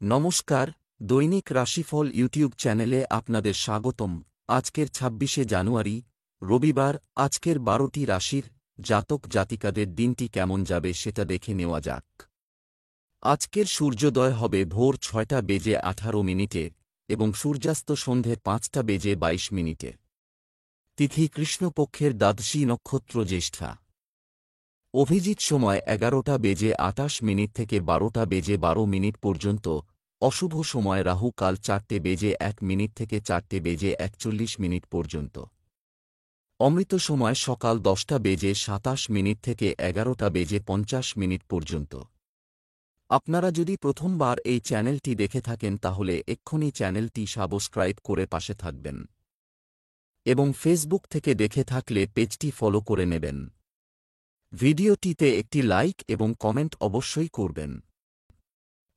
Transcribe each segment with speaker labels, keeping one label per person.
Speaker 1: নমস্কার, দৈনিক রাশিফল ইউটিউব চ্যানেলে আপনাদের স্বাগতম। আজকের ২৬শে জানুয়ারি, রবিবার। আজকের ১২টি রাশির জাতক জাতিকাদের দিনটি কেমন যাবে সেটা দেখে নেওয়া যাক। আজকের সূর্যোদয় হবে ভোর ৬টা বেজে ১৮ মিনিটে এবং সূর্যাস্ত সন্ধে ৫টা বেজে ২২ মিনিটে। তিথি কৃষ্ণপক্ষের দ্বাদশী নক্ষত্র জ্যেষ্ঠা। অভিজিৎ সময় ১১টা বেজে ২৮ মিনিট থেকে ১২টা বেজে ১২ মিনিট পর্যন্ত। অশুভ সময় রাহু কাল ৪টে বেজে ১ মিনিট থেকে ৪টে বেজে ৪১ মিনিট পর্যন্ত। অমৃত সময় সকাল ১০টা বেজে ২৭ মিনিট থেকে ১১টা বেজে ৫০ মিনিট পর্যন্ত। আপনারা যদি প্রথমবার এই চ্যানেলটি দেখে থাকেন তাহলে এক্ষুনি চ্যানেলটি সাবস্ক্রাইব করে পাশে থাকবেন এবং ফেসবুক থেকে দেখে থাকলে পেজটি ফলো করে নেবেন। ভিডিওটিতে একটি লাইক এবং কমেন্ট অবশ্যই করবেন।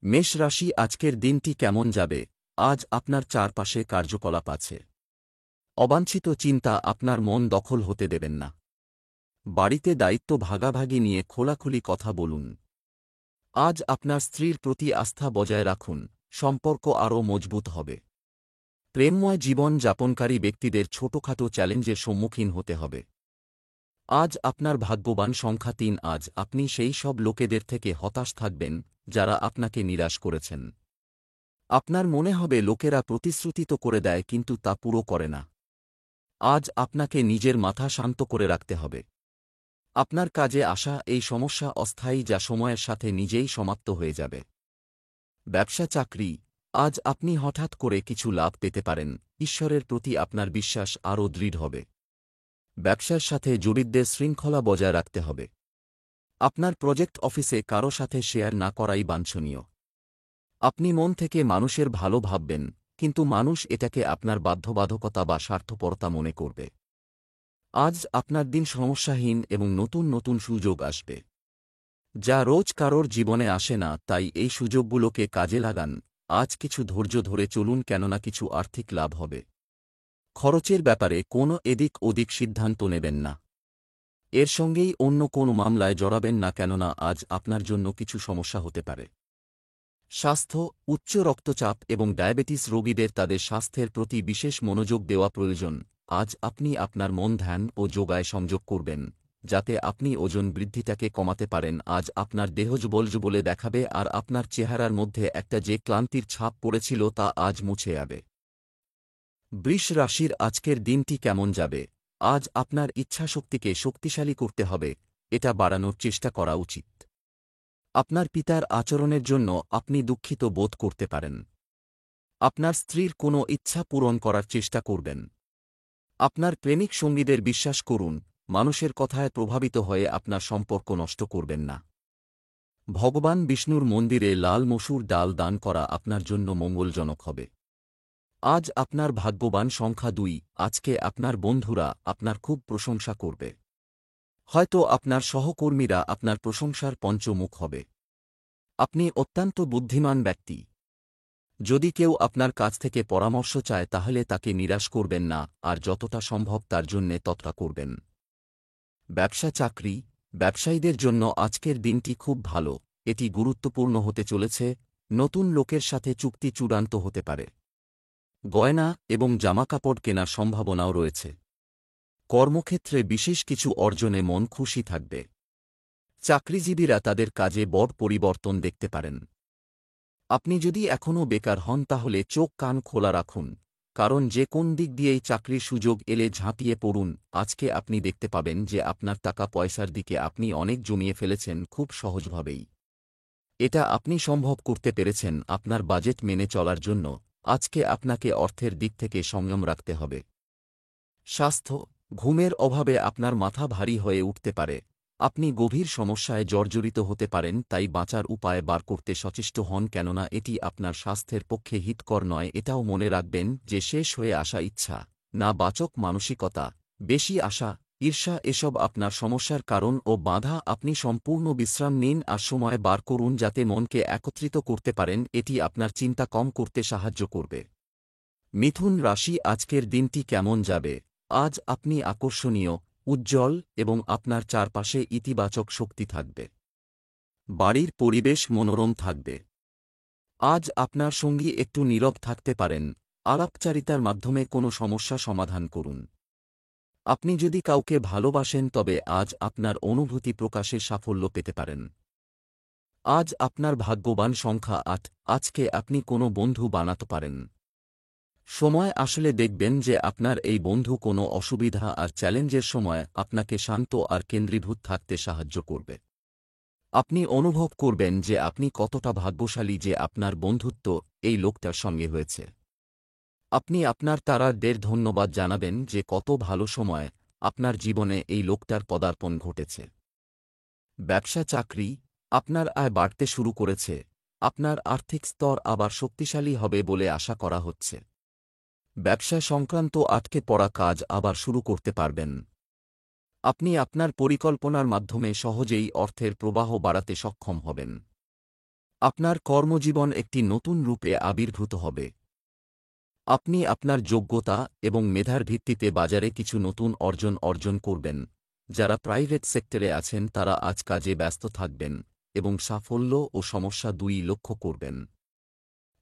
Speaker 1: মেষ রাশি, আজকের দিনটি কেমন যাবে? আজ আপনার চারপাশে কার্যকলাপ আছে। অবাঞ্ছিত চিন্তা আপনার মন দখল হতে দেবেন না। বাড়িতে দায়িত্ব ভাগাভাগি নিয়ে খোলাখুলি কথা বলুন। আজ আপনার স্ত্রীর প্রতি আস্থা বজায় রাখুন, সম্পর্ক আরও মজবুত হবে। প্রেমময় জীবন যাপনকারী ব্যক্তিদের ছোটখাটো চ্যালেঞ্জের সম্মুখীন হতে হবে। আজ আপনার ভাগ্যবান সংখ্যা ৩। আজ আপনি সেই সব লোকেদের থেকে হতাশ থাকবেন যারা আপনাকে নিরাশ করেছেন। আপনার মনে হবে লোকেরা প্রতিশ্রুতি তো করে দেয় কিন্তু তা পুরো করে না। আজ আপনাকে নিজের মাথা শান্ত করে রাখতে হবে। আপনার কাজে আসা এই সমস্যা অস্থায়ী, যা সময়ের সাথে নিজেই সমাপ্ত হয়ে যাবে। ব্যবসা চাকরি, আজ আপনি হঠাৎ করে কিছু লাভ পেতে পারেন। ঈশ্বরের প্রতি আপনার বিশ্বাস আরও দৃঢ় হবে। ব্যবসার সাথে জড়িতদের শৃঙ্খলা বজায় রাখতে হবে। আপনার প্রজেক্ট অফিসে কারো সাথে শেয়ার না করাই বাঞ্ছনীয়। আপনি মন থেকে মানুষের ভালো ভাববেন, কিন্তু মানুষ এটাকে আপনার বাধ্যবাধকতা বা স্বার্থপরতা মনে করবে। আজ আপনার দিন সমস্যাহীন এবং নতুন নতুন সুযোগ আসবে, যা রোজ কারোর জীবনে আসে না। তাই এই সুযোগগুলোকে কাজে লাগান। আজ কিছু ধৈর্য ধরে চলুন, কেননা কিছু আর্থিক লাভ হবে। খরচের ব্যাপারে কোনো এদিক ওদিক সিদ্ধান্ত নেবেন না। এর সঙ্গেই অন্য কোনো মামলায় জড়াবেন না, কেননা আজ আপনার জন্য কিছু সমস্যা হতে পারে। স্বাস্থ্য, উচ্চ রক্তচাপ এবং ডায়াবেটিস রোগীদের তাদের স্বাস্থ্যের প্রতি বিশেষ মনোযোগ দেওয়া প্রয়োজন। আজ আপনি আপনার মন, ধ্যান ও যোগায় সংযোগ করবেন, যাতে আপনি ওজন বৃদ্ধিটাকে কমাতে পারেন। আজ আপনার দেহ যুবলে দেখাবে আর আপনার চেহারার মধ্যে একটা যে ক্লান্তির ছাপ পড়েছিল তা আজ মুছে যাবে। বৃষ রাশির আজকের দিনটি কেমন যাবে? আজ আপনার ইচ্ছাশক্তিকে শক্তিশালী করতে হবে, এটা বাড়ানোর চেষ্টা করা উচিত। আপনার পিতার আচরণের জন্য আপনি দুঃখিত বোধ করতে পারেন। আপনার স্ত্রীর কোনো ইচ্ছা পূরণ করার চেষ্টা করবেন। আপনার প্রেমিক সঙ্গীদের বিশ্বাস করুন, মানুষের কথায় প্রভাবিত হয়ে আপনার সম্পর্ক নষ্ট করবেন না। ভগবান বিষ্ণুর মন্দিরে লাল মসুর ডাল দান করা আপনার জন্য মঙ্গলজনক হবে। আজ আপনার ভাগ্যবান সংখ্যা ২। আজকে আপনার বন্ধুরা আপনার খুব প্রশংসা করবে। হয়তো আপনার সহকর্মীরা আপনার প্রশংসার পঞ্চমুখ হবে। আপনি অত্যন্ত বুদ্ধিমান ব্যক্তি। যদি কেউ আপনার কাছ থেকে পরামর্শ চায় তাহলে তাকে নিরাশ করবেন না, আর যতটা সম্ভব তার জন্যে ততটা করবেন। ব্যবসা চাকরি, ব্যবসায়ীদের জন্য আজকের দিনটি খুব ভালো। এটি গুরুত্বপূর্ণ হতে চলেছে। নতুন লোকের সাথে চুক্তি চূড়ান্ত হতে পারে। গয়না এবং জামাকাপড় কেনার সম্ভাবনাও রয়েছে। কর্মক্ষেত্রে বিশেষ কিছু অর্জনে মন খুশি থাকবে। চাকরিজীবীরা তাদের কাজে বড় পরিবর্তন দেখতে পারেন। আপনি যদি এখনও বেকার হন তাহলে চোখ কান খোলা রাখুন, কারণ যে কোন দিক দিয়েই চাকরির সুযোগ এলে ঝাঁপিয়ে পড়ুন। আজকে আপনি দেখতে পাবেন যে আপনার টাকা পয়সার দিকে আপনি অনেক জমিয়ে ফেলেছেন খুব সহজভাবেই। এটা আপনি সম্ভব করতে পেরেছেন আপনার বাজেট মেনে চলার জন্য। আজকে আপনাকে অর্থের দিক থেকে সংযম রাখতে হবে। স্বাস্থ্য, ঘুমের অভাবে আপনার মাথা ভারী হয়ে উঠতে পারে। আপনি গভীর সমস্যায় জর্জরিত হতে পারেন, তাই বাঁচার উপায় বার করতে সচেষ্ট হন, কেননা এটি আপনার স্বাস্থ্যের পক্ষে হিতকর নয়। এটাও মনে রাখবেন যে শেষ হয়ে আসা ইচ্ছা, না বাচক মানসিকতা, বেশি আশা, ঈর্ষা এসব আপনার সমস্যার কারণ ও বাধা। আপনি সম্পূর্ণ বিশ্রাম নিন আর সময় বার করুন যাতে মনকে একত্রিত করতে পারেন। এটি আপনার চিন্তা কম করতে সাহায্য করবে। মিথুন রাশি, আজকের দিনটি কেমন যাবে? আজ আপনি আকর্ষণীয়, উজ্জ্বল এবং আপনার চারপাশে ইতিবাচক শক্তি থাকবে। বাড়ির পরিবেশ মনোরম থাকবে। আজ আপনার সঙ্গী একটু নীরব থাকতে পারেন, আলাপচারিতার মাধ্যমে কোনো সমস্যা সমাধান করুন। আপনি যদি কাউকে ভালোবাসেন তবে আজ আপনার অনুভূতি প্রকাশে সাফল্য পেতে পারেন। আজ আপনার ভাগ্যবান সংখ্যা ৮, আজকে আপনি কোনো বন্ধু বানাতে পারেন। সময় আসলে দেখবেন যে আপনার এই বন্ধু কোনো অসুবিধা আর চ্যালেঞ্জের সময় আপনাকে শান্ত আর কেন্দ্রীভূত থাকতে সাহায্য করবে। আপনি অনুভব করবেন যে আপনি কতটা ভাগ্যশালী যে আপনার বন্ধুত্ব এই লোকটার সঙ্গে হয়েছে। আপনি আপনার তারাদের ধন্যবাদ জানাবেন যে কত ভালো সময় আপনার জীবনে এই লোকটার পদার্পণ ঘটেছে। ব্যবসা চাকরি, আপনার আয় বাড়তে শুরু করেছে, আপনার আর্থিক স্তর আবার শক্তিশালী হবে বলে আশা করা হচ্ছে। ব্যবসা সংক্রান্ত আটকে পড়া কাজ আবার শুরু করতে পারবেন। আপনি আপনার পরিকল্পনার মাধ্যমে সহজেই অর্থের প্রবাহ বাড়াতে সক্ষম হবেন। আপনার কর্মজীবন একটি নতুন রূপে আবির্ভূত হবে। আপনি আপনার যোগ্যতা এবং মেধার ভিত্তিতে বাজারে কিছু নতুন অর্জন করবেন। যারা প্রাইভেট সেক্টরে আছেন তারা আজ কাজে ব্যস্ত থাকবেন এবং সাফল্য ও সমস্যা দুই লক্ষ্য করবেন।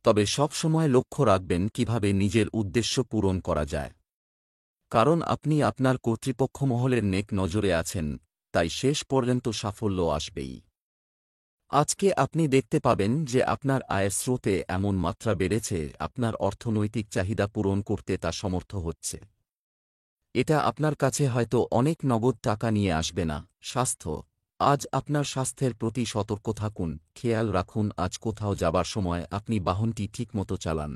Speaker 1: তবে সবসময় লক্ষ্য রাখবেন কিভাবে নিজের উদ্দেশ্য পূরণ করা যায়। কারণ আপনি আপনার কর্তৃপক্ষ মহলের নেক নজরে আছেন, তাই শেষ পর্যন্ত সাফল্য আসবেই। আজকে আপনি দেখতে পাবেন যে আপনার আয়ের স্রোতে এমন মাত্রা বেড়েছে আপনার অর্থনৈতিক চাহিদা পূরণ করতে তা সমর্থ হচ্ছে। এটা আপনার কাছে হয়তো অনেক নগদ টাকা নিয়ে আসবে না। স্বাস্থ্য, আজ আপনার স্বাস্থ্যের প্রতি সতর্ক থাকুন, খেয়াল রাখুন আজ কোথাও যাবার সময় আপনি বাহনটি ঠিকমতো চালান।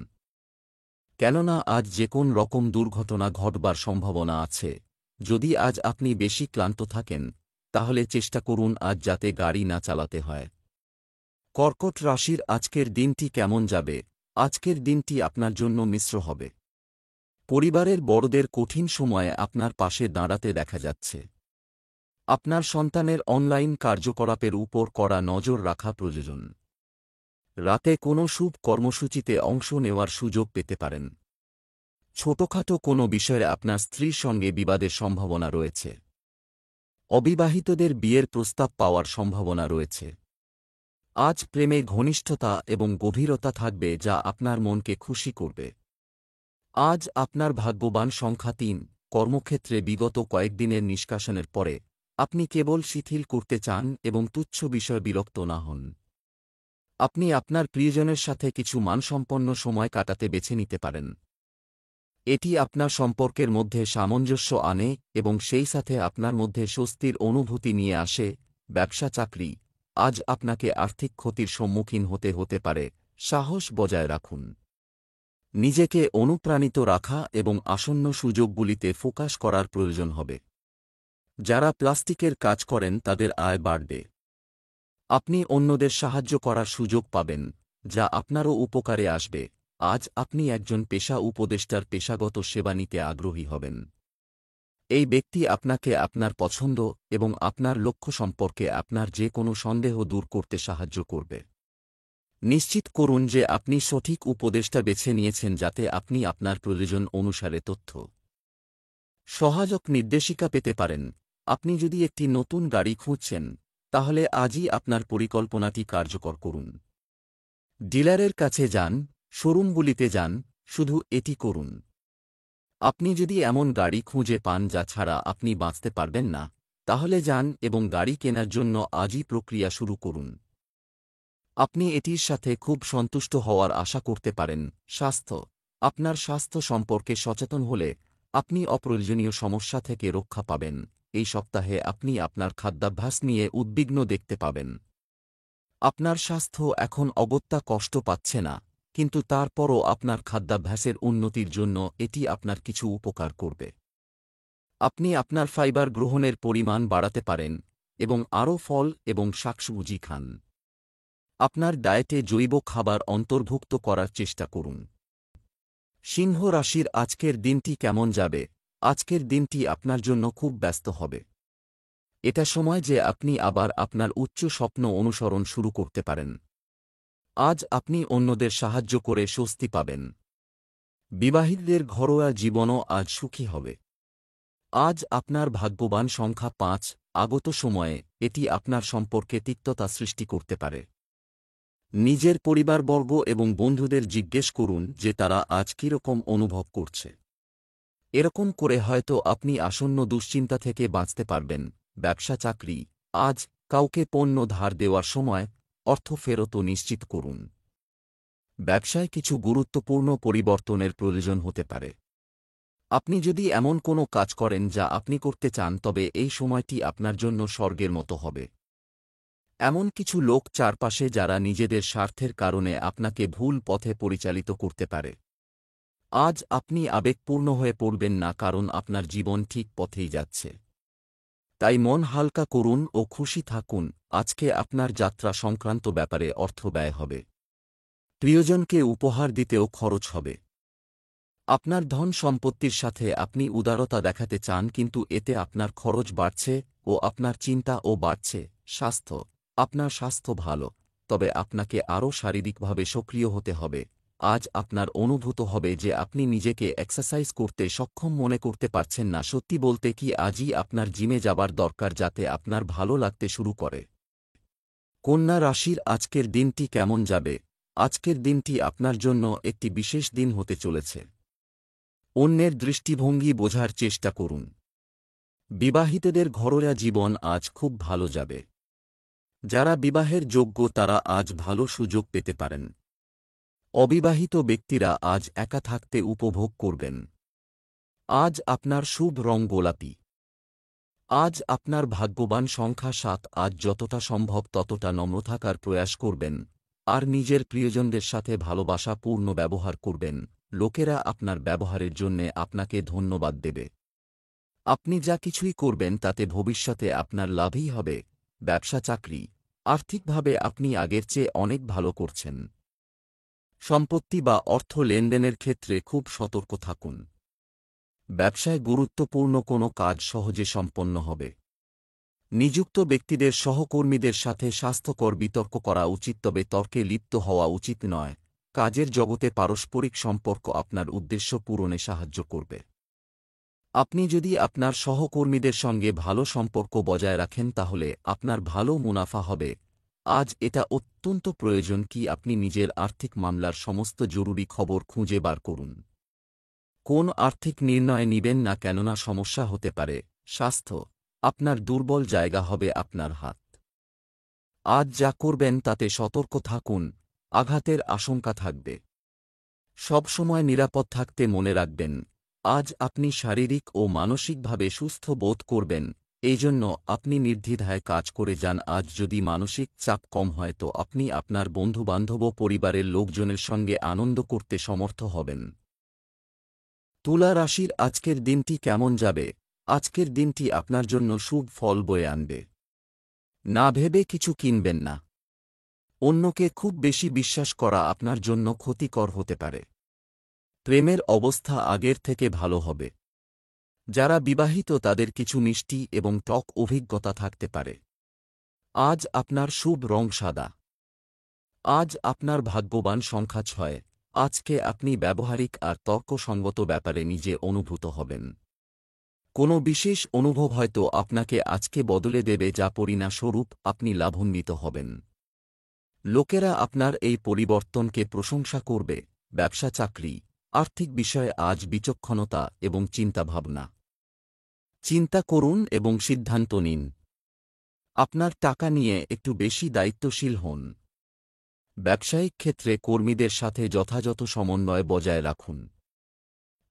Speaker 1: কেননা আজ যে কোন রকম দুর্ঘটনা ঘটবার সম্ভাবনা আছে। যদি আজ আপনি বেশি ক্লান্ত থাকেন তাহলে চেষ্টা করুন আজ যাতে গাড়ি না চালাতে হয়। কর্কট রাশির আজকের দিনটি কেমন যাবে? আজকের দিনটি আপনার জন্য মিশ্র হবে। পরিবারের বড়দের কঠিন সময়ে আপনার পাশে দাঁড়াতে দেখা যাচ্ছে। আপনার সন্তানের অনলাইন কার্যকলাপের উপর কড়া নজর রাখা প্রয়োজন। রাতে কোনো শুভ কর্মসূচিতে অংশ নেওয়ার সুযোগ পেতে পারেন। ছোটখাটো কোনো বিষয়ে আপনার স্ত্রীর সঙ্গে বিবাদের সম্ভাবনা রয়েছে। অবিবাহিতদের বিয়ের প্রস্তাব পাওয়ার সম্ভাবনা রয়েছে। আজ প্রেমে ঘনিষ্ঠতা এবং গভীরতা থাকবে যা আপনার মনকে খুশি করবে। আজ আপনার ভাগ্যবান সংখ্যা ৩, কর্মক্ষেত্রে বিগত কয়েকদিনের নিষ্কাশনের পরে আপনি কেবল শিথিল করতে চান এবং তুচ্ছ বিষয়ে বিরক্ত না হন। আপনি আপনার প্রিয়জনের সাথে কিছু মানসম্পন্ন সময় কাটাতে বেছে নিতে পারেন। এটি আপনার সম্পর্কের মধ্যে সামঞ্জস্য আনে এবং সেই সাথে আপনার মধ্যে স্বস্তির অনুভূতি নিয়ে আসে। ব্যবসা চাকরি, আজ আপনাকে আর্থিক ক্ষতির সম্মুখীন হতে পারে, সাহস বজায় রাখুন। নিজেকে অনুপ্রাণিত রাখা এবং আসন্ন সুযোগগুলিতে ফোকাস করার প্রয়োজন হবে। যারা প্লাস্টিকের কাজ করেন তাদের আয় বাড়বে। আপনি অন্যদের সাহায্য করার সুযোগ পাবেন, যা আপনারও উপকারে আসবে। আজ আপনি একজন পেশা উপদেষ্টার পেশাগত সেবা নিতে আগ্রহী হবেন। এই ব্যক্তি আপনাকে আপনার পছন্দ এবং আপনার লক্ষ্য সম্পর্কে আপনার যে কোনো সন্দেহ দূর করতে সাহায্য করবে। নিশ্চিত করুন যে আপনি সঠিক উপদেষ্টা বেছে নিয়েছেন যাতে আপনি আপনার প্রয়োজন অনুসারে তথ্য সহায়ক নির্দেশিকা পেতে পারেন। আপনি যদি একটি নতুন গাড়ি খুঁজছেন তাহলে আজই আপনার পরিকল্পনাটি কার্যকর করুন। ডিলারের কাছে যান, শোরুমগুলিতে যান, শুধু এটি করুন। আপনি যদি এমন গাড়ি খুঁজে পান যা ছাড়া আপনি বাঁচতে পারবেন না, তাহলে যান এবং গাড়ি কেনার জন্য আজই প্রক্রিয়া শুরু করুন। আপনি এটির সাথে খুব সন্তুষ্ট হওয়ার আশা করতে পারেন। স্বাস্থ্য, আপনার স্বাস্থ্য সম্পর্কে সচেতন হলে আপনি অপ্রয়োজনীয় সমস্যা থেকে রক্ষা পাবেন। এই সপ্তাহে আপনি আপনার খাদ্যাভ্যাস নিয়ে উদ্বিগ্ন দেখতে পাবেন। আপনার স্বাস্থ্য এখন অগত্যা কষ্ট পাচ্ছে না, কিন্তু তারপরও আপনার খাদ্যাভ্যাসের উন্নতির জন্য এটি আপনার কিছু উপকার করবে। আপনি আপনার ফাইবার গ্রহণের পরিমাণ বাড়াতে পারেন এবং আরও ফল এবং শাকসবজি খান। আপনার ডায়েটে জৈব খাবার অন্তর্ভুক্ত করার চেষ্টা করুন। সিংহ রাশির আজকের দিনটি কেমন যাবে? আজকের দিনটি আপনার জন্য খুব ব্যস্ত হবে। এটা সময় যে আপনি আবার আপনার উচ্চ স্বপ্ন অনুসরণ শুরু করতে পারেন। আজ আপনি অন্যদের সাহায্য করে স্বস্তি পাবেন। বিবাহিতদের ঘরোয়া জীবনও আজ সুখী হবে। আজ আপনার ভাগ্যবান সংখ্যা ৫, আগত সময়ে এটি আপনার সম্পর্কে তিক্ততা সৃষ্টি করতে পারে। নিজের পরিবারবর্গ এবং বন্ধুদের জিজ্ঞেস করুন যে তারা আজ কীরকম অনুভব করছে। এরকম করে হয়তো আপনি আসন্ন দুশ্চিন্তা থেকে বাঁচতে পারবেন। ব্যবসা চাকরি, আজ কাউকে পণ্য ধার দেওয়ার সময় অর্থ ফেরতও নিশ্চিত করুন। ব্যবসায় কিছু গুরুত্বপূর্ণ পরিবর্তনের প্রয়োজন হতে পারে। আপনি যদি এমন কোনো কাজ করেন যা আপনি করতে চান, তবে এই সময়টি আপনার জন্য স্বর্গের মতো হবে। এমন কিছু লোক চারপাশে যারা নিজেদের স্বার্থের কারণে আপনাকে ভুল পথে পরিচালিত করতে পারে। আজ আপনি আবেগপূর্ণ হয়ে পড়বেন না, কারণ আপনার জীবন ঠিক পথেই যাচ্ছে। তাই মন হালকা করুন ও খুশি থাকুন। আজকে আপনার যাত্রা সংক্রান্ত ব্যাপারে অর্থ ব্যয় হবে। প্রিয়জনকে উপহার দিতেও খরচ হবে। আপনার ধন সম্পত্তির সাথে আপনি উদারতা দেখাতে চান, কিন্তু এতে আপনার খরচ বাড়ছে ও আপনার চিন্তাও বাড়ছে। স্বাস্থ্য, আপনার স্বাস্থ্য ভালো, তবে আপনাকে আরও শারীরিকভাবে সক্রিয় হতে হবে। আজ আপনার অনুভূত হবে যে আপনি নিজেকে এক্সারসাইজ করতে সক্ষম মনে করতে পারছেন না। সত্যি বলতে কি, আজই আপনার জিমে যাবার দরকার, যাতে আপনার ভালো লাগতে শুরু করে। কন্যা রাশির আজকের দিনটি কেমন যাবে? আজকের দিনটি আপনার জন্য একটি বিশেষ দিন হতে চলেছে। অন্যের দৃষ্টিভঙ্গি বোঝার চেষ্টা করুন। বিবাহিতদের ঘরোয়া জীবন আজ খুব ভালো যাবে। যারা বিবাহের যোগ্য তারা আজ ভালো সুযোগ পেতে পারেন। অবিবাহিত ব্যক্তিরা আজ একা থাকতে উপভোগ করবেন। আজ আপনার শুভ রং গোলাপি। আজ আপনার ভাগ্যবান সংখ্যা ৭। আজ যতটা সম্ভব ততটা নম্র থাকার প্রয়াস করবেন, আর নিজের প্রিয়জনদের সাথে ভালোবাসাপূর্ণ ব্যবহার করবেন। লোকেরা আপনার ব্যবহারের জন্যে আপনাকে ধন্যবাদ দেবে। আপনি যা কিছুই করবেন তাতে ভবিষ্যতে আপনার লাভই হবে। ব্যবসা চাকরি, আর্থিকভাবে আপনি আগের চেয়ে অনেক ভালো করছেন। সম্পত্তি বা অর্থ লেনদেনের ক্ষেত্রে খুব সতর্ক থাকুন। ব্যবসায় গুরুত্বপূর্ণ কোনো কাজ সহজে সম্পন্ন হবে। নিযুক্ত ব্যক্তিদের সহকর্মীদের সাথে স্বাস্থ্যকর বিতর্ক করা উচিত, তবে তর্কে লিপ্ত হওয়া উচিত নয়। কাজের জগতে পারস্পরিক সম্পর্ক আপনার উদ্দেশ্য পূরণে সাহায্য করবে। আপনি যদি আপনার সহকর্মীদের সঙ্গে ভালো সম্পর্ক বজায় রাখেন তাহলে আপনার ভালো মুনাফা হবে। আজ এটা অত্যন্ত প্রয়োজন কি আপনি নিজের আর্থিক মামলার সমস্ত জরুরি খবর খুঁজে বার করুন। কোন আর্থিক নির্ণয় নিবেন না, কেননা সমস্যা হতে পারে। স্বাস্থ্য, আপনার দুর্বল জায়গা হবে আপনার হাত। আজ যা করবেন তাতে সতর্ক থাকুন, আঘাতের আশঙ্কা থাকবে। সব সময় নিরাপদ থাকতে মনে রাখবেন। আজ আপনি শারীরিক ও মানসিকভাবে সুস্থ বোধ করবেন, এই জন্য আপনি নির্দ্বিধায় কাজ করে যান। আজ যদি মানসিক চাপ কম হয় তো আপনি আপনার বন্ধুবান্ধব ও পরিবারের লোকজনের সঙ্গে আনন্দ করতে সমর্থ হবেন। তুলা রাশির আজকের দিনটি কেমন যাবে? আজকের দিনটি আপনার জন্য শুভ ফল বয়ে আনবে। না ভেবে কিছু কিনবেন না। অন্যকে খুব বেশি বিশ্বাস করা আপনার জন্য ক্ষতিকর হতে পারে। প্রেমের অবস্থা আগের থেকে ভালো হবে। যারা বিবাহিত তাদের কিছু মিষ্টি এবং টক অভিজ্ঞতা থাকতে পারে। আজ আপনার শুভ রং সাদা। আজ আপনার ভাগ্যবান সংখ্যা ৬। আজকে আপনি ব্যবহারিক আর তর্কসঙ্গত ব্যাপারে নিজে অনুভূত হবেন। কোনো বিশেষ অনুভব হয়তো আপনাকে আজকে বদলে দেবে, যা পরিণামস্বরূপ আপনি লাভান্বিত হবেন। লোকেরা আপনার এই পরিবর্তনকে প্রশংসা করবে। ব্যবসা চাকরি, আর্থিক বিষয়ে আজ বিচক্ষণতা এবং চিন্তাভাবনা। চিন্তা করুন এবং সিদ্ধান্ত নিন। আপনার টাকা নিয়ে একটু বেশি দায়িত্বশীল হন। ব্যবসায়িক ক্ষেত্রে কর্মীদের সাথে যথাযথ সমন্বয় বজায় রাখুন।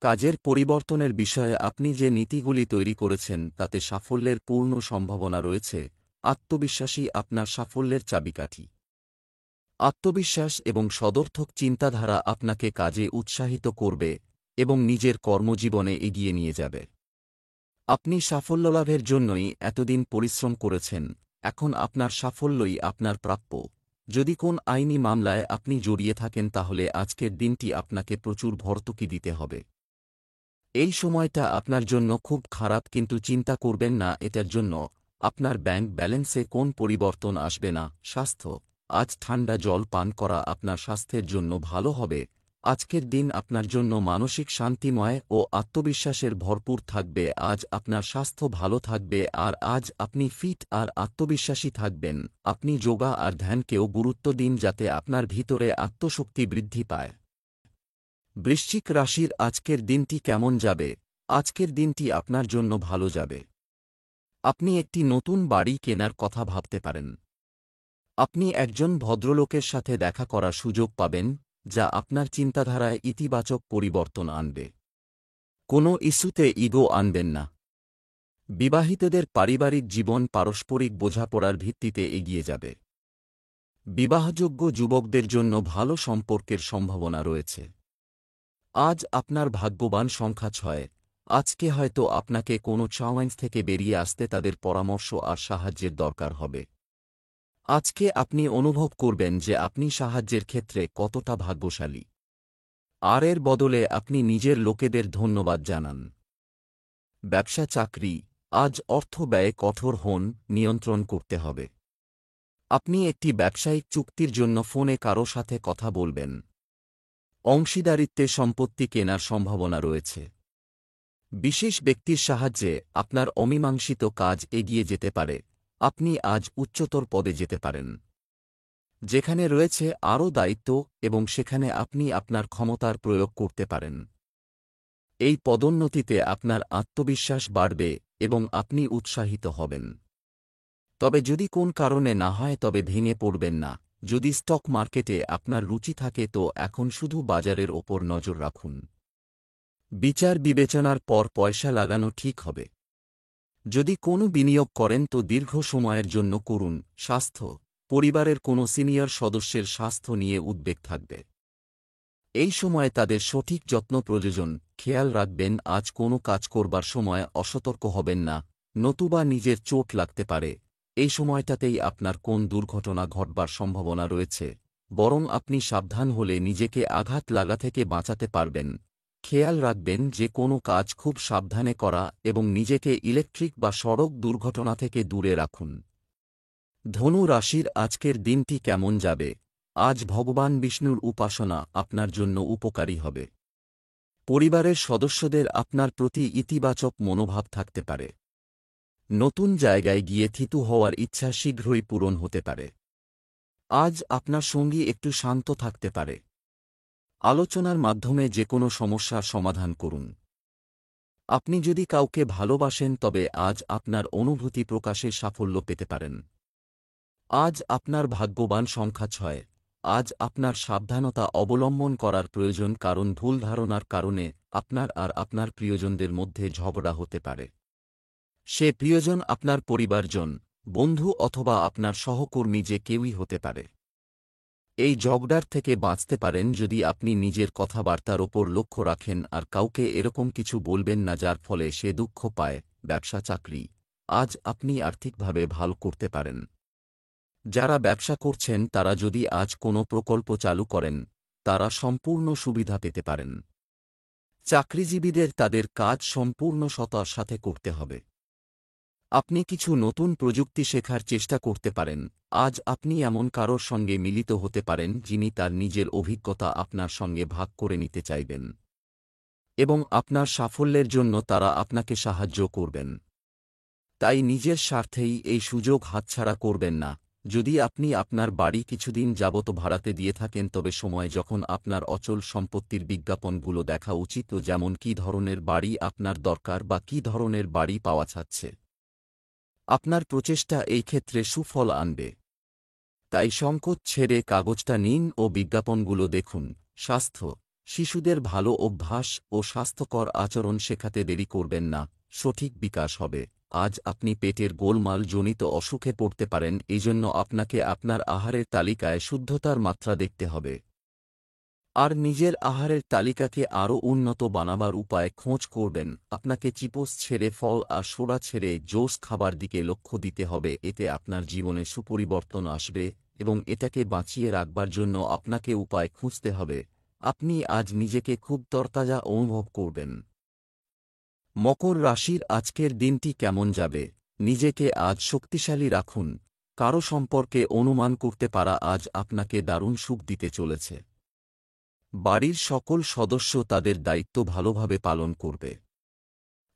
Speaker 1: কাজের পরিবর্তনের বিষয়ে আপনি যে নীতিগুলি তৈরি করেছেন তাতে সাফল্যের পূর্ণ সম্ভাবনা রয়েছে। আত্মবিশ্বাসী আপনার সাফল্যের চাবিকাঠি। আত্মবিশ্বাস এবং সদর্থক চিন্তাধারা আপনাকে কাজে উৎসাহিত করবে এবং নিজের কর্মজীবনে এগিয়ে নিয়ে যাবে। আপনি সাফল্য লাভের জন্যই এতদিন পরিশ্রম করেছেন, এখন আপনার সাফল্যই আপনার প্রাপ্য। যদি কোন আইনি মামলায় আপনি জড়িয়ে থাকেন তাহলে আজকের দিনটি আপনাকে প্রচুর ভর্তুকি দিতে হবে। এই সময়টা আপনার জন্য খুব খারাপ, কিন্তু চিন্তা করবেন না এটার জন্য। আপনার ব্যাংক ব্যালেন্সে কোন পরিবর্তন আসবে না। স্বাস্থ্য, আজ ঠান্ডা জল পান করা আপনার স্বাস্থ্যের জন্য ভালো হবে। আজকের দিন আপনার জন্য মানসিক শান্তিময় ও আত্মবিশ্বাসের ভরপুর থাকবে। আজ আপনার স্বাস্থ্য ভালো থাকবে আর আজ আপনি ফিট আর আত্মবিশ্বাসী থাকবেন। আপনি যোগা আর ধ্যানকেও গুরুত্ব দিন যাতে আপনার ভিতরে আত্মশক্তি বৃদ্ধি পায়। বৃশ্চিক রাশির আজকের দিনটি কেমন যাবে? আজকের দিনটি আপনার জন্য ভালো যাবে। আপনি একটি নতুন বাড়ি কেনার কথা ভাবতে পারেন। আপনি একজন ভদ্রলোকের সাথে দেখা করার সুযোগ পাবেন, যা আপনার চিন্তাধারায় ইতিবাচক পরিবর্তন আনবে। কোনো ইস্যুতে ইগো আনবেন না। বিবাহিতদের পারিবারিক জীবন পারস্পরিক বোঝাপড়ার ভিত্তিতে এগিয়ে যাবে। বিবাহযোগ্য যুবকদের জন্য ভালো সম্পর্কের সম্ভাবনা রয়েছে। আজ আপনার ভাগ্যবান সংখ্যা 6। আজকে হয়তো আপনাকে কোনো চ্যালেঞ্জ থেকে বেরিয়ে আসতে তাদের পরামর্শ আর সাহায্যের দরকার হবে। আজকে আপনি অনুভব করবেন যে আপনি সাহায্যের ক্ষেত্রে কতটা ভাগ্যশালী। আর এর বদলে আপনি নিজের লোকেদের ধন্যবাদ জানান। ব্যবসা চাকরি, আজ অর্থ ব্যয়ে কঠোর হন, নিয়ন্ত্রণ করতে হবে। আপনি একটি ব্যবসায়িক চুক্তির জন্য ফোনে কারো সাথে কথা বলবেন। অংশীদারিত্বে সম্পত্তি কেনার সম্ভাবনা রয়েছে। বিশেষ ব্যক্তির সাহায্যে আপনার অমীমাংসিত কাজ এগিয়ে যেতে পারে। আপনি আজ উচ্চতর পদে যেতে পারেন, যেখানে রয়েছে আরও দায়িত্ব, এবং সেখানে আপনি আপনার ক্ষমতার প্রয়োগ করতে পারেন। এই পদোন্নতিতে আপনার আত্মবিশ্বাস বাড়বে এবং আপনি উৎসাহিত হবেন। তবে যদি কোন কারণে না হয় তবে ভেঙে পড়বেন না। যদি স্টক মার্কেটে আপনার রুচি থাকে তো এখন শুধু বাজারের ওপর নজর রাখুন। বিচার বিবেচনার পর পয়সা লাগানো ঠিক হবে। যদি কোনো বিনিয়োগ করেন তো দীর্ঘ সময়ের জন্য করুন। স্বাস্থ্য, পরিবারের কোনো সিনিয়র সদস্যের স্বাস্থ্য নিয়ে উদ্বেগ থাকবে। এই সময়ে তাদের সঠিক যত্ন প্রয়োজন। খেয়াল রাখবেন আজ কোনো কাজ করবার সময় অসতর্ক হবেন না, নতুবা নিজের চোট লাগতে পারে। এই সময়টাতেই আপনার কোন দুর্ঘটনা ঘটবার সম্ভাবনা রয়েছে, বরং আপনি সাবধান হলে নিজেকে আঘাত লাগা থেকে বাঁচাতে পারবেন। খেয়াল রাখবেন যে কোনো কাজ খুব সাবধানে করা এবং নিজেকে ইলেকট্রিক বা সড়ক দুর্ঘটনা থেকে দূরে রাখুন। ধনু রাশির আজকের দিনটি কেমন যাবে? আজ ভগবান বিষ্ণুর উপাসনা আপনার জন্য উপকারী হবে। পরিবারের সদস্যদের আপনার প্রতি ইতিবাচক মনোভাব থাকতে পারে। নতুন জায়গায় গিয়ে থিতু হওয়ার ইচ্ছা শীঘ্রই পূরণ হতে পারে। আজ আপনার সঙ্গী একটু শান্ত থাকতে পারে। আলোচনার মাধ্যমে যে কোনো সমস্যার সমাধান করুন। আপনি যদি কাউকে ভালোবাসেন তবে আজ আপনার অনুভূতি প্রকাশে সাফল্য পেতে পারেন। আজ আপনার ভাগ্যবান সংখ্যা 6। আজ আপনার সাবধানতা অবলম্বন করার প্রয়োজন, কারণ ভুল ধারণার কারণে আপনার আর আপনার প্রিয়জনদের মধ্যে ঝগড়া হতে পারে। সে প্রিয়জন আপনার পরিবারজন, বন্ধু অথবা আপনার সহকর্মী, যে কেউই হতে পারে। এই ঝগড়ার থেকে বাঁচতে পারেন যদি আপনি নিজের কথাবার্তার ওপর লক্ষ্য রাখেন আর কাউকে এরকম কিছু বলবেন না যার ফলে সে দুঃখ পায়। ব্যবসা চাকরি, আজ আপনি আর্থিকভাবে ভালো করতে পারেন। যারা ব্যবসা করছেন তারা যদি আজ কোনো প্রকল্প চালু করেন, তারা সম্পূর্ণ সুবিধা পেতে পারেন। চাকরিজীবীদের তাদের কাজ সম্পূর্ণ সততার সাথে করতে হবে। আপনি কিছু নতুন প্রযুক্তি শেখার চেষ্টা করতে পারেন। আজ আপনি এমন কারোর সঙ্গে মিলিত হতে পারেন যিনি তার নিজের অভিজ্ঞতা আপনার সঙ্গে ভাগ করে নিতে চাইবেন, এবং আপনার সাফল্যের জন্য তারা আপনাকে সাহায্য করবেন। তাই নিজের স্বার্থেই এই সুযোগ হাতছাড়া করবেন না। যদি আপনি আপনার বাড়ি কিছুদিন যাবত ভাড়াতে দিয়ে থাকেন তবে সময় যখন আপনার অচল সম্পত্তির বিজ্ঞাপনগুলো দেখা উচিত, যেমন কী ধরনের বাড়ি আপনার দরকার বা কী ধরনের বাড়ি পাওয়া যাচ্ছে। আপনার প্রচেষ্টা এই ক্ষেত্রে সুফল আনবে। তাই সংকোচ ছেড়ে কাগজটা নিন ও বিজ্ঞাপনগুলো দেখুন। স্বাস্থ্য, শিশুদের ভালো অভ্যাস ও স্বাস্থ্যকর আচরণ শেখাতে দেরি করবেন না, সঠিক বিকাশ হবে। আজ আপনি পেটের গোলমাল জনিত অসুখে পড়তে পারেন, এজন্য আপনাকে আপনার আহারের তালিকায় শুদ্ধতার মাত্রা দেখতে হবে। আর নিজের আহারের তালিকাকে আরও উন্নত বানাবার উপায় খোঁজ করবেন। আপনাকে চিপস ছেড়ে ফল আর সোডা ছেড়ে জোস খাবার দিকে লক্ষ্য দিতে হবে। এতে আপনার জীবনে সুপরিবর্তন আসবে এবং এটাকে বাঁচিয়ে রাখবার জন্য আপনাকে উপায় খুঁজতে হবে। আপনি আজ নিজেকে খুব তরতাজা অনুভব করবেন। মকর রাশির আজকের দিনটি কেমন যাবে? নিজেকে আজ শক্তিশালী রাখুন। কারো সম্পর্কে অনুমান করতে পারা আজ আপনাকে দারুণ সুখ দিতে চলেছে। বাড়ির সকল সদস্য তাদের দায়িত্ব ভালোভাবে পালন করবে।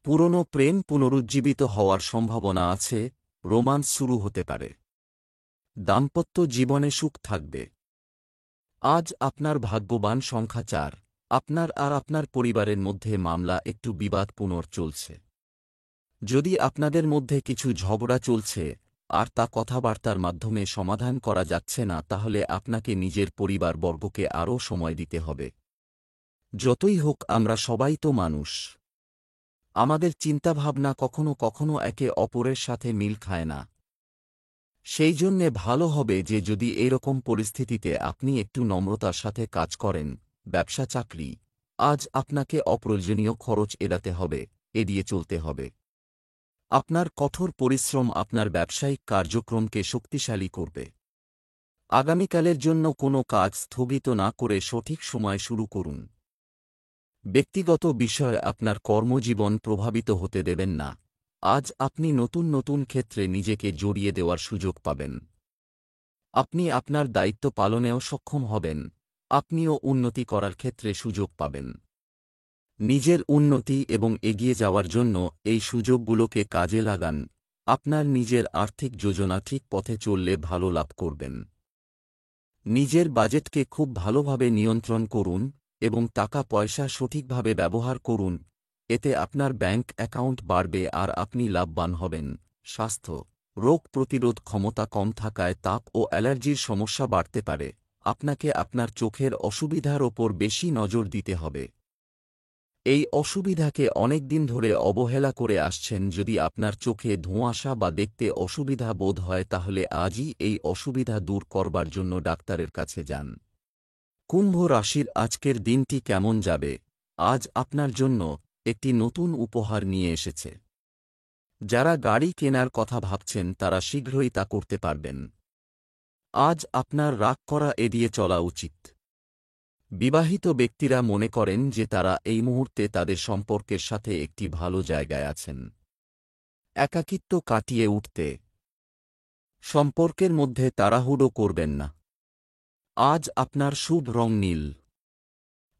Speaker 1: পুরনো প্রেম পুনরুজ্জীবিত হওয়ার সম্ভাবনা আছে, রোমান্স শুরু হতে পারে। দাম্পত্য জীবনে সুখ থাকবে। আজ আপনার ভাগ্যবান সংখ্যা 4। আপনার আর আপনার পরিবারের মধ্যে মামলা একটু বিবাদপূর্ণ চলছে। যদি আপনাদের মধ্যে কিছু ঝগড়া চলছে আর তা কথাবার্তার মাধ্যমে সমাধান করা যাচ্ছে না, তাহলে আপনাকে নিজের পরিবারবর্গকে আরও সময় দিতে হবে। যতই হোক, আমরা সবাই তো মানুষ। আমাদের চিন্তাভাবনা কখনো কখনো একে অপরের সাথে মিল খায় না। সেই জন্যে ভালো হবে যে যদি এরকম পরিস্থিতিতে আপনি একটু নম্রতার সাথে কাজ করেন। ব্যবসা চাকরি, আজ আপনাকে অপ্রয়োজনীয় খরচ এড়াতে হবে, এড়িয়ে চলতে হবে। আপনার কঠোর পরিশ্রম আপনার ব্যবসায়িক কার্যক্রমকে শক্তিশালী করবে। আগামীকালের জন্য কোনো কাজ স্থগিত না করে সঠিক সময় শুরু করুন। ব্যক্তিগত বিষয়ে আপনার কর্মজীবন প্রভাবিত হতে দেবেন না। আজ আপনি নতুন নতুন ক্ষেত্রে নিজেকে জড়িয়ে দেওয়ার সুযোগ পাবেন। আপনি আপনার দায়িত্ব পালনেও সক্ষম হবেন। আপনিও উন্নতি করার ক্ষেত্রে সুযোগ পাবেন। নিজের উন্নতি এবং এগিয়ে যাওয়ার জন্য এই সুযোগগুলোকে কাজে লাগান। আপনার নিজের আর্থিক যোজনা ঠিক পথে চললে ভালো লাভ করবেন। নিজের বাজেটকে খুব ভালোভাবে নিয়ন্ত্রণ করুন এবং টাকা পয়সা সঠিকভাবে ব্যবহার করুন। এতে আপনার ব্যাংক অ্যাকাউন্ট বাড়বে আর আপনি লাভবান হবেন। স্বাস্থ্য, রোগ প্রতিরোধ ক্ষমতা কম থাকায় তাপ ও অ্যালার্জির সমস্যা বাড়তে পারে। আপনাকে আপনার চোখের অসুবিধার ওপর বেশি নজর দিতে হবে। এই অসুবিধাকে অনেক দিন ধরে অবহেলা করে আসছেন। যদি আপনার চোখে ধোঁয়াশা বা দেখতে অসুবিধা বোধ হয়, তাহলে আজই এই অসুবিধা দূর করবার জন্য ডাক্তারের কাছে যান। কুম্ভ রাশির আজকের দিনটি কেমন যাবে? আজ আপনার জন্য একটি নতুন উপহার নিয়ে এসেছে। যারা গাড়ি কেনার কথা ভাবছেন তারা শীঘ্রই তা করতে পারবেন। আজ আপনার রাগ করা এড়িয়ে চলা উচিত। বিবাহিত ব্যক্তিরা মনে করেন যে তারা এই মুহূর্তে তাদের সম্পর্কের সাথে একটি ভালো জায়গায় আছেন। একাকিত্ব কাটিয়ে উঠতে সম্পর্কের মধ্যে তাড়াহুড়ো করবেন না। আজ আপনার শুভ রং নীল।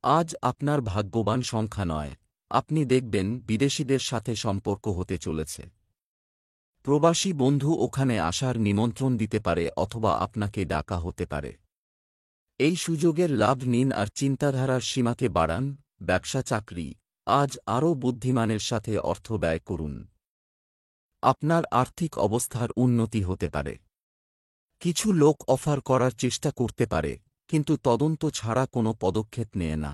Speaker 1: আজ আপনার ভাগ্যবান সংখ্যা 9। আপনি দেখবেন বিদেশিদের সাথে সম্পর্ক হতে চলেছে। প্রবাসী বন্ধু ওখানে আসার নিমন্ত্রণ দিতে পারে অথবা আপনাকে ডাকা হতে পারে। এই সুযোগের লাভ নিন আর চিন্তাধারার সীমাকে বাড়ান। ব্যবসা চাকরি, আজ আরও বুদ্ধিমানের সাথে অর্থ ব্যয় করুন। আপনার আর্থিক অবস্থার উন্নতি হতে পারে। কিছু লোক অফার করার চেষ্টা করতে পারে, কিন্তু তদন্ত ছাড়া কোনো পদক্ষেপ নেয় না।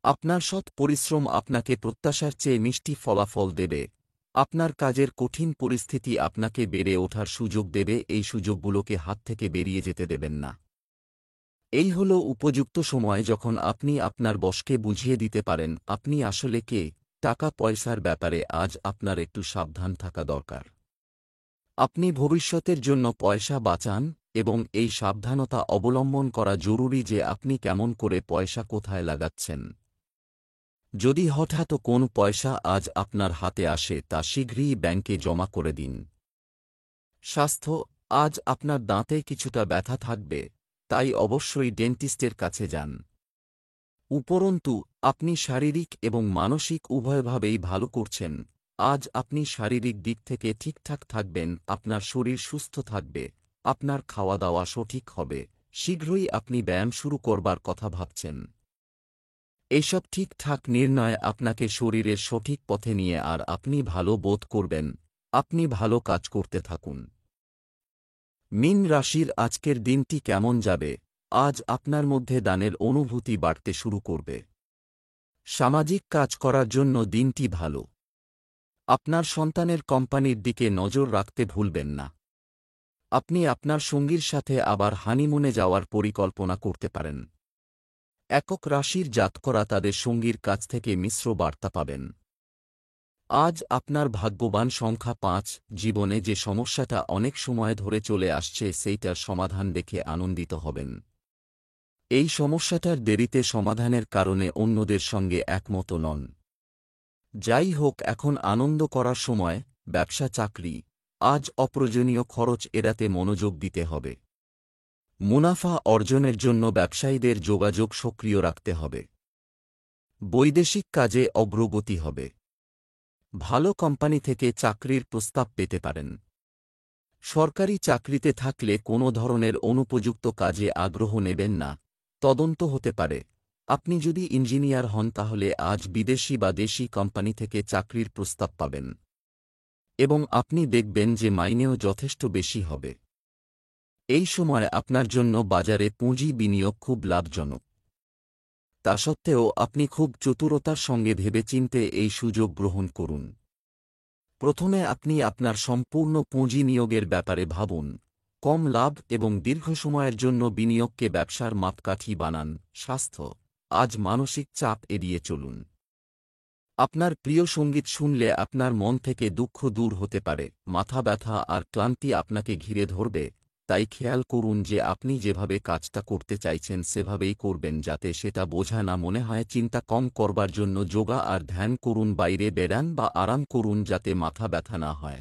Speaker 1: আপনার সৎ পরিশ্রম আপনাকে প্রত্যাশার চেয়ে মিষ্টি ফলাফল দেবে। আপনার কাজের কঠিন পরিস্থিতি আপনাকে বেড়ে ওঠার সুযোগ দেবে। এই সুযোগগুলোকে হাত থেকে বেরিয়ে যেতে দেবেন না। এই হল উপযুক্ত সময় যখন আপনি আপনার বসকে বুঝিয়ে দিতে পারেন আপনি আসলে কে। টাকা পয়সার ব্যাপারে আজ আপনার একটু সাবধান থাকা দরকার। আপনি ভবিষ্যতের জন্য পয়সা বাঁচান এবং এই সাবধানতা অবলম্বন করা জরুরি যে আপনি কেমন করে পয়সা কোথায় লাগাচ্ছেন। যদি হঠাৎ কোন পয়সা আজ আপনার হাতে আসে তা শীঘ্রই ব্যাংকে জমা করে দিন। স্বাস্থ্য, আজ আপনার দাঁতে কিছুটা ব্যথা থাকবে, তাই অবশ্যই ডেন্টিস্টের কাছে যান। উপরন্তু আপনি শারীরিক এবং মানসিক উভয়ভাবেই ভালো করছেন। আজ আপনি শারীরিক দিক থেকে ঠিকঠাক থাকবেন, আপনার শরীর সুস্থ থাকবে, আপনার খাওয়া দাওয়া সঠিক হবে। শীঘ্রই আপনি ব্যায়াম শুরু করবার কথা ভাবছেন। এইসব ঠিকঠাক নির্ণয় আপনাকে শরীরের সঠিক পথে নিয়ে আর আপনি ভালো বোধ করবেন। আপনি ভালো কাজ করতে থাকুন। মীন রাশির আজকের দিনটি কেমন যাবে? আজ আপনার মধ্যে দানের অনুভূতি বাড়তে শুরু করবে। সামাজিক কাজ করার জন্য দিনটি ভালো। আপনার সন্তানের কোম্পানির দিকে নজর রাখতে ভুলবেন না। আপনি আপনার সঙ্গীর সাথে আবার হানিমুনে যাওয়ার পরিকল্পনা করতে পারেন। একক রাশির জাতকরা তাদের সঙ্গীর কাছ থেকে মিশ্র বার্তা পাবেন। আজ আপনার ভাগ্যবান সংখ্যা 5। জীবনে যে সমস্যাটা অনেক সময় ধরে চলে আসছে সেইটার সমাধান দেখে আনন্দিত হবেন। এই সমস্যাটার দেরিতে সমাধানের কারণে অন্যদের সঙ্গে একমত নন। যাই হোক, এখন আনন্দ করার সময়। ব্যবসা চাকরি, আজ অপ্রয়োজনীয় খরচ এড়াতে মনোযোগ দিতে হবে। মুনাফা অর্জনের জন্য ব্যবসায়ীদের যোগাযোগ সক্রিয় রাখতে হবে। বৈদেশিক কাজে অগ্রগতি হবে। ভালো কোম্পানি থেকে চাকরির প্রস্তাব পেতে পারেন। সরকারি চাকরিতে থাকলে কোনো ধরনের অনুপযুক্ত কাজে আগ্রহ নেবেন না, তদন্ত হতে পারে। আপনি যদি ইঞ্জিনিয়ার হন তাহলে আজ বিদেশি বা দেশি কোম্পানি থেকে চাকরির প্রস্তাব পাবেন এবং আপনি দেখবেন যে মাইনেও যথেষ্ট বেশি হবে। এই সময় আপনার জন্য বাজারে পুঁজি বিনিয়োগ খুব লাভজনক। তা সত্ত্বেও আপনি খুব চতুরতার সঙ্গে ভেবেচিন্তে এই সুযোগ গ্রহণ করুন। প্রথমে আপনি আপনার সম্পূর্ণ পুঁজি নিয়োগের ব্যাপারে ভাবুন। কম লাভ এবং দীর্ঘ সময়ের জন্য বিনিয়োগকে ব্যবসার মাপকাঠি বানান। স্বাস্থ্য, আজ মানসিক চাপ এড়িয়ে চলুন। আপনার প্রিয় সঙ্গীত শুনলে আপনার মন থেকে দুঃখ দূর হতে পারে। মাথা ব্যথা আর ক্লান্তি আপনাকে ঘিরে ধরবে, তাই খেয়াল করুন যে আপনি যেভাবে কাজটা করতে চাইছেন সেভাবেই করবেন, যাতে সেটা বোঝা না মনে হয়। চিন্তা কম করবার জন্য যোগা আর ধ্যান করুন, বাইরে বেড়ান বা আরাম করুন যাতে মাথা ব্যথা না হয়।